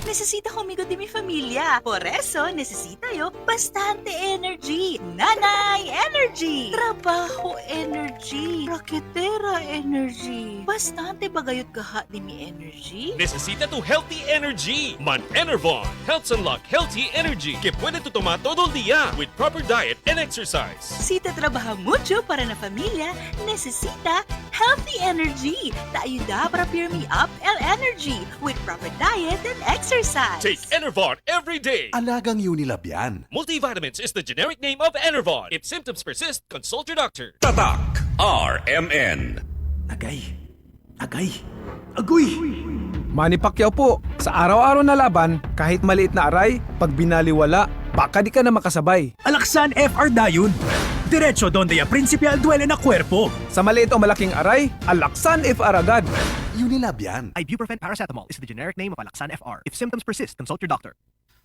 necesita conmigo de mi familia. Por eso, necesita yo bastante energy. Nanay energy! Trabaho energy. Raketera energy. Bastante bagayot kaha di mi energy. Necesita tu healthy energy. Man Enervon helps unlock healthy energy que puede tu tomar todo el día with proper diet and exercise. Si te trabaja mucho para na familia, necesita healthy energy. Te ayuda para cheer me up el energy with proper diet and exercise. Take Enervon every day. Alagang Unilab yan. Multivitamins is the generic name of Enervon. If symptoms persist, consult your doctor. Tatak RMN. Agay. Agay. Agoy! Manny Pacquiao po, sa araw-araw na laban, kahit maliit na aray, pag binaliwala, baka di ka na makasabay. Alaksan FR Dayon. Diretso donde a principal duele na cuerpo. Sa maliit o malaking aray, alaksan if aragad. Unilab yan. Ibuprofen paracetamol is the generic name of Alaksan FR. If symptoms persist, consult your doctor.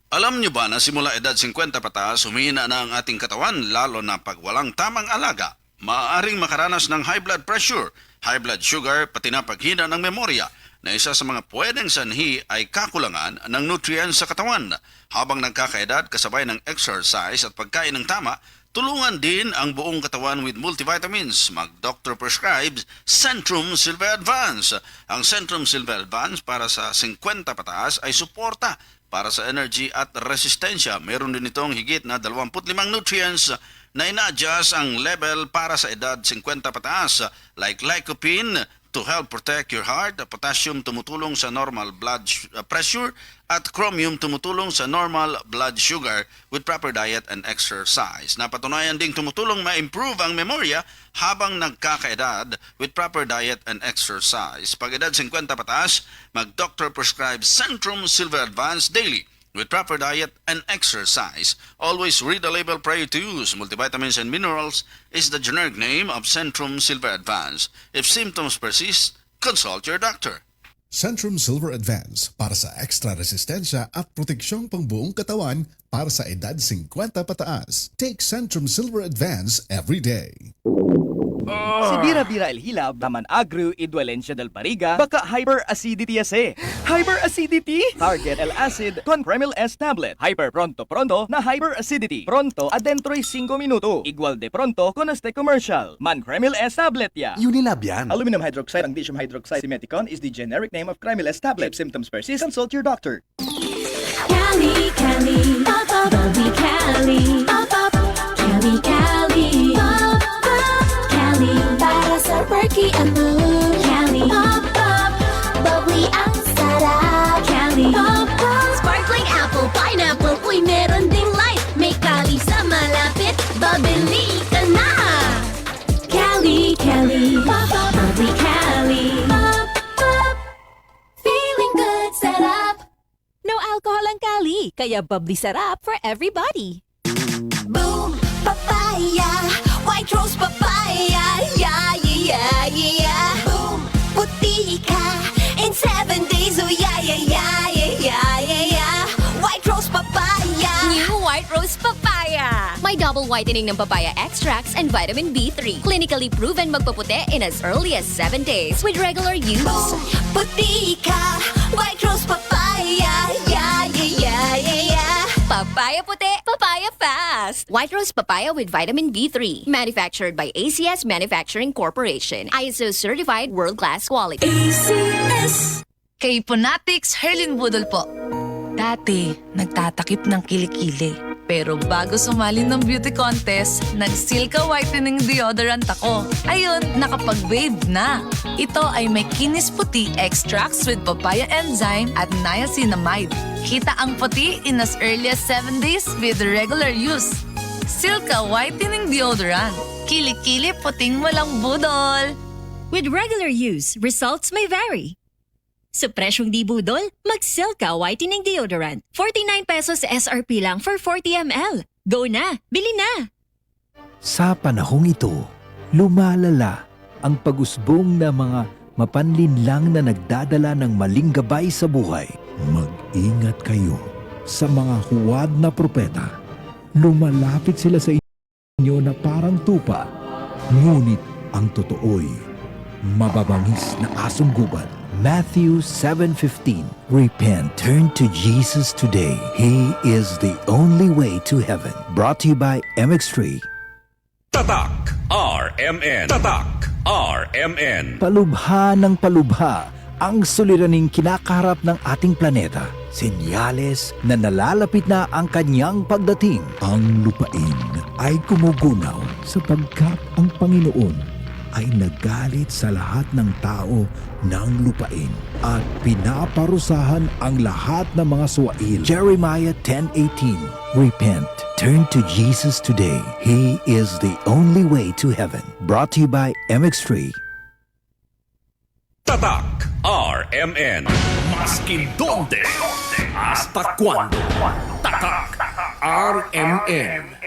Alam niyo ba na simula edad 50 pataas, humihina na ang ating katawan lalo na pag walang tamang alaga. Maaaring makaranas ng high blood pressure, high blood sugar, pati na paghina ng memorya na isa sa mga pwedeng sanhi ay kakulangan ng nutrients sa katawan. Habang nagkakaedad, kasabay ng exercise at pagkain ng tama, tulungan din ang buong katawan with multivitamins. Mag-doctor prescribes Centrum Silver Advance. Ang Centrum Silver Advance para sa 50 pataas ay suporta para sa energy at resistensya. Meron din itong higit na 25 nutrients na ina-adjust ang level para sa edad 50 pataas like lycopene to help protect your heart, potassium tumutulong sa normal blood pressure, at chromium tumutulong sa normal blood sugar with proper diet and exercise. Napatunayan ding tumutulong ma-improve ang memorya habang nagkakaedad with proper diet and exercise. Pag edad 50 pataas, mag-doctor prescribe Centrum Silver Advance daily with proper diet and exercise. Always read the label prior to use. Multivitamins and minerals is the generic name of Centrum Silver Advance. If symptoms persist, consult your doctor. Centrum Silver Advance para sa extra resistensya at proteksyong pangbuong katawan para sa edad 50 pataas. Take Centrum Silver Advance every day. Si Bira-Bira El Hilab, Taman Agru, Iduelencia del Pariga, baka hyperacidity ase. Hyperacidity? Target El Acid con Kremil S Tablet. Hyper pronto na hyperacidity. Pronto adentro 5 minuto. Igual de pronto con este commercial. Man Kremil S Tablet ya. Unilab yan. Aluminum hydroxide, ang lithium hydroxide simeticon is the generic name of Kremil S Tablet. If symptoms persist, consult your doctor. Cali, Cali, pop, pop, Bobby Cali, pop, pop, Cali, Cali, pop, pop, Cali, para sa perky at mood. Cali, pop, pop, bubbly ang sarap. Cali, pop, pop, sparkling apple, pineapple, uy, meron ding light. May Cali sa malapit, babili ka na. Cali, Cali, pop, pop, bubbly Cali, pop, pop, feeling good, sarap. No alcohol ang Cali, kaya bubbly sarap for everybody. Boom, papaya, white rose papaya, yeah, yeah, yeah. Boom, puti ka in 7 days, oh yeah, yeah, yeah, yeah, yeah, yeah. White rose papaya. New White Rose Papaya. May double whitening ng papaya extracts and vitamin B3. Clinically proven magpaputi in as early as 7 days with regular use. Boom, puti ka, white rose papaya, yeah, yeah, yeah, yeah, yeah. Papaya puti, papaya fast. White Rose Papaya with vitamin B3. Manufactured by ACS Manufacturing Corporation. ISO certified world-class quality. ACS. Kay Ponatics Herlin Budol po. Dati, nagtatakip ng kilikili. Pero bago sumali ng beauty contest, nag-Silka Whitening Deodorant ako. Ayun, nakapag-wave na. Ito ay may kinis puti extracts with papaya enzyme at niacinamide. Kita ang puti in as early as 7 days with regular use. Silka Whitening Deodorant. Kili-kili puting walang budol. With regular use, results may vary. Sa presyong di budol, mag-Silka Whitening Deodorant. 49 pesos SRP lang for 40 ml. Go na! Bili na! Sa panahong ito, lumalala ang pag-usbong na mga mapanlinlang na nagdadala ng maling gabay sa buhay. Mag-ingat kayo sa mga huwad na propeta. Lumalapit sila sa inyo na parang tupa, ngunit ang totoo'y mababangis na asong gubat. Matthew 7:15. Repent, turn to Jesus today. He is the only way to heaven. Brought to you by MX3. Tatak RMN. Tatak RMN. Palubha ng palubha ang suliraning kinakaharap ng ating planeta. Senyales na nalalapit na ang kanyang pagdating. Ang lupain ay kumugunaw sapagkat ang Panginoon ay nagalit sa lahat ng tao ng lupain at pinaparusahan ang lahat ng mga suwail. Jeremiah 10:18. Repent, turn to Jesus today. He is the only way to heaven. Brought to you by MX3. Tatak RMN. Maskin donde, hasta cuando. Tatak RMN.